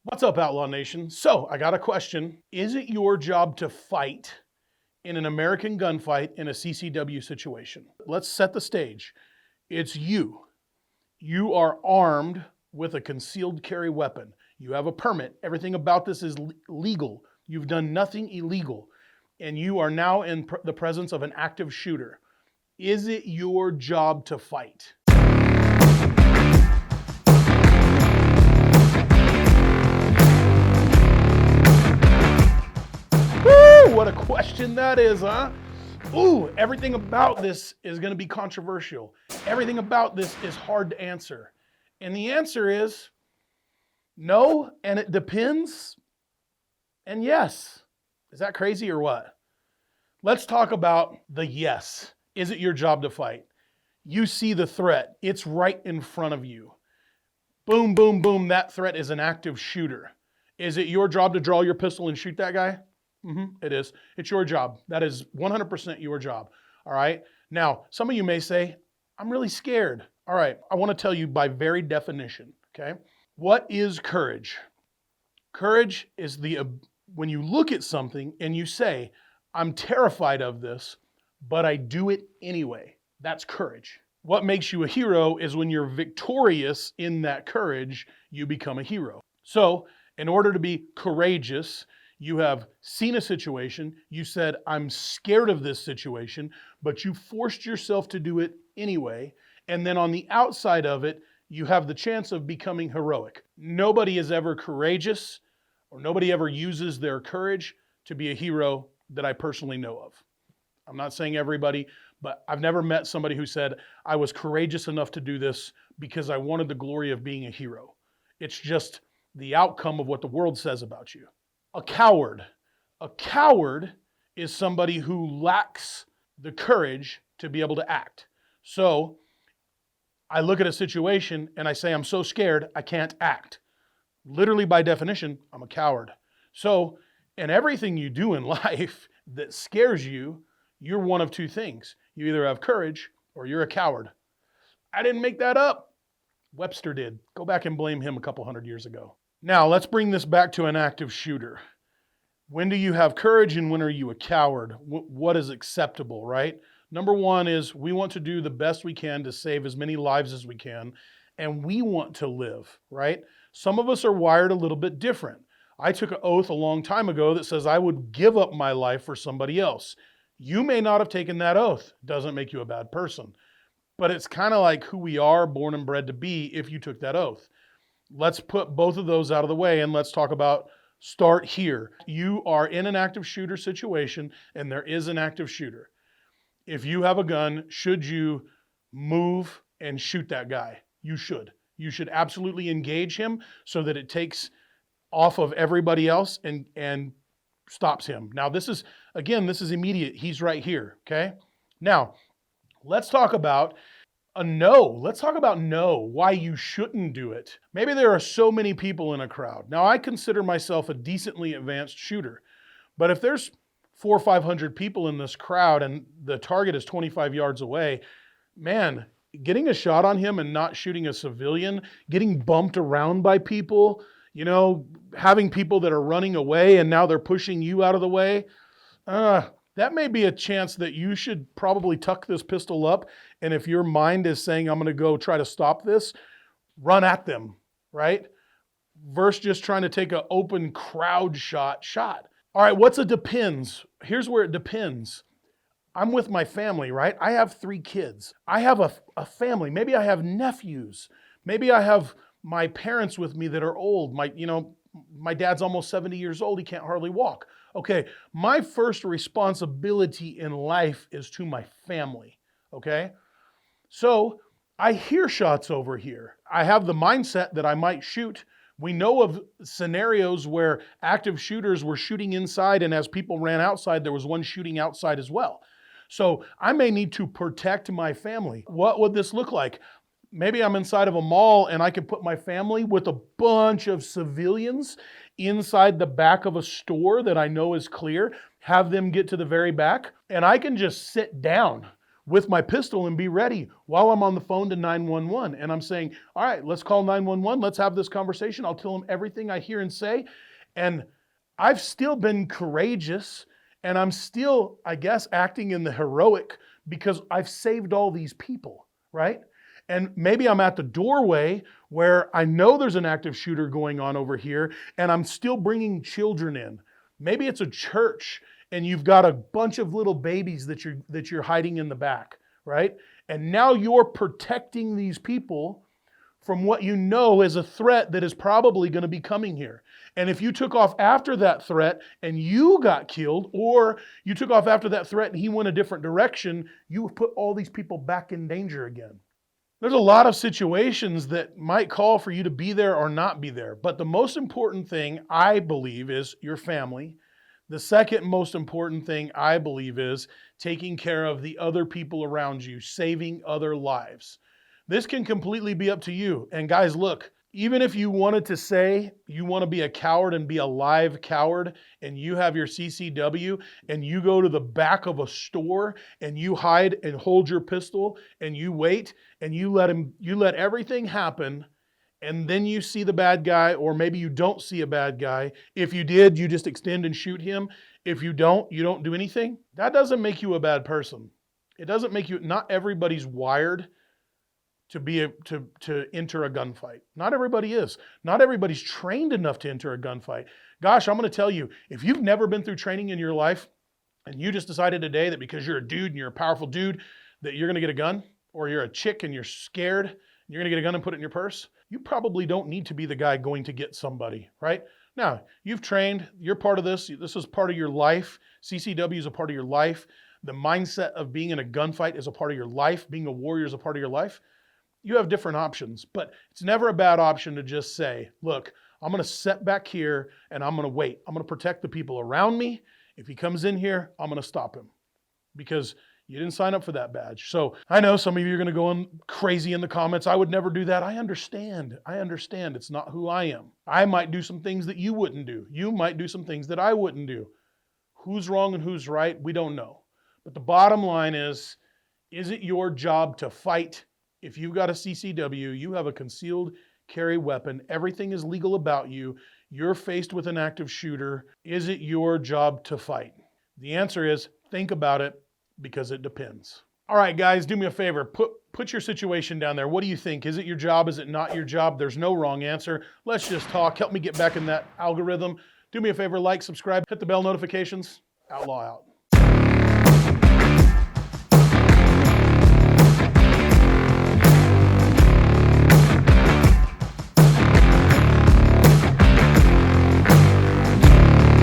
What's up, Outlaw Nation? So, I got a question. Is it your job to fight in an American gunfight in a CCW situation? Let's set the stage. It's you. You are armed with a concealed carry weapon. You have a permit. Everything about this is legal. You've done nothing illegal. And you are now in the presence of an active shooter. Is it your job to fight? Woo, what a question that is, huh? Ooh, everything about this is going to be controversial. Everything about this is hard to answer. And the answer is no, and it depends, and yes. Is that crazy or what? Let's talk about the yes. Is it your job to fight? You see the threat. It's right in front of you. Boom, boom, boom. That threat is an active shooter. Is it your job to draw your pistol and shoot that guy? It is. It's your job. That is 100% your job. All right. Now, some of you may say, I'm really scared. All right. I want to tell you by very definition. Okay. What is courage? Courage is when you look at something and you say, I'm terrified of this, but I do it anyway. That's courage. What makes you a hero is when you're victorious in that courage, you become a hero. So, in order to be courageous, you have seen a situation, you said, I'm scared of this situation, but you forced yourself to do it anyway. And then on the outside of it, you have the chance of becoming heroic. Nobody is ever courageous, or nobody ever uses their courage to be a hero that I personally know of. I'm not saying everybody, but I've never met somebody who said, I was courageous enough to do this because I wanted the glory of being a hero. It's just the outcome of what the world says about you. A coward. A coward is somebody who lacks the courage to be able to act. So I look at a situation and I say, I'm so scared, I can't act. Literally, by definition, I'm a coward. So in everything you do in life that scares you, you're one of two things. You either have courage or you're a coward. I didn't make that up. Webster did. Go back and blame him a couple hundred years ago. Now, let's bring this back to an active shooter. When do you have courage and when are you a coward? What is acceptable, right? Number one is we want to do the best we can to save as many lives as we can, and we want to live, right? Some of us are wired a little bit different. I took an oath a long time ago that says I would give up my life for somebody else. You may not have taken that oath. Doesn't make you a bad person. But it's kind of like who we are, born and bred to be, if you took that oath. Let's put both of those out of the way and let's talk about start here. You are in an active shooter situation and there is an active shooter. If you have a gun, should you move and shoot that guy? You should. You should absolutely engage him so that it takes off of everybody else and stops him. Now this is immediate. He's right here, okay? Now, let's talk about a no. Let's talk about no, why you shouldn't do it. Maybe there are so many people in a crowd. Now, I consider myself a decently advanced shooter, but if there's 400 or 500 people in this crowd and the target is 25 yards away, man, getting a shot on him and not shooting a civilian, getting bumped around by people, having people that are running away and now they're pushing you out of the way, that may be a chance that you should probably tuck this pistol up. And if your mind is saying, I'm going to go try to stop this, run at them, right? Versus just trying to take an open crowd shot. All right, what's a depends? Here's where it depends. I'm with my family, right? I have 3 kids. I have a family. Maybe I have nephews. Maybe I have my parents with me that are old. My dad's almost 70 years old. He can't hardly walk. Okay, my first responsibility in life is to my family, okay? So I hear shots over here. I have the mindset that I might shoot. We know of scenarios where active shooters were shooting inside, and as people ran outside, there was one shooting outside as well. So I may need to protect my family. What would this look like? Maybe I'm inside of a mall and I could put my family with a bunch of civilians inside the back of a store that I know is clear, have them get to the very back, and I can just sit down with my pistol and be ready while I'm on the phone to 911. And I'm saying, all right, let's call 911. Let's have this conversation. I'll tell them everything I hear and say. And I've still been courageous, and I'm still, I guess, acting in the heroic because I've saved all these people, right? And maybe I'm at the doorway where I know there's an active shooter going on over here, and I'm still bringing children in. Maybe it's a church and you've got a bunch of little babies that you're hiding in the back, right? And now you're protecting these people from what you know is a threat that is probably going to be coming here. And if you took off after that threat and you got killed, or you took off after that threat and he went a different direction, you would put all these people back in danger again. There's a lot of situations that might call for you to be there or not be there. But the most important thing, I believe, is your family. The second most important thing, I believe, is taking care of the other people around you, saving other lives. This can completely be up to you. And guys, look, even if you wanted to say you want to be a coward and be a live coward, and you have your CCW and you go to the back of a store and you hide and hold your pistol and you wait and you let everything happen, and then you see the bad guy, or maybe you don't see a bad guy. If you did, you just extend and shoot him. If you don't do anything. That doesn't make you a bad person. It doesn't make you, not everybody's wired to enter a gunfight. Not everybody is. Not everybody's trained enough to enter a gunfight. Gosh, I'm going to tell you, if you've never been through training in your life and you just decided today that because you're a dude and you're a powerful dude that you're going to get a gun, or you're a chick and you're scared and you're going to get a gun and put it in your purse, you probably don't need to be the guy going to get somebody, right? Now, you've trained, you're part of this. This is part of your life. CCW is a part of your life. The mindset of being in a gunfight is a part of your life. Being a warrior is a part of your life. You have different options, but it's never a bad option to just say, look, I'm going to sit back here and I'm going to wait. I'm going to protect the people around me. If he comes in here, I'm going to stop him because you didn't sign up for that badge. So I know some of you are going to go on crazy in the comments. I would never do that. I understand. It's not who I am. I might do some things that you wouldn't do. You might do some things that I wouldn't do. Who's wrong and who's right? We don't know. But the bottom line is it your job to fight? If you've got a CCW, you have a concealed carry weapon, everything is legal about you, you're faced with an active shooter, is it your job to fight? The answer is think about it, because it depends. All right, guys, do me a favor. Put your situation down there. What do you think? Is it your job? Is it not your job? There's no wrong answer. Let's just talk. Help me get back in that algorithm. Do me a favor, like, subscribe, hit the bell notifications. Outlaw out.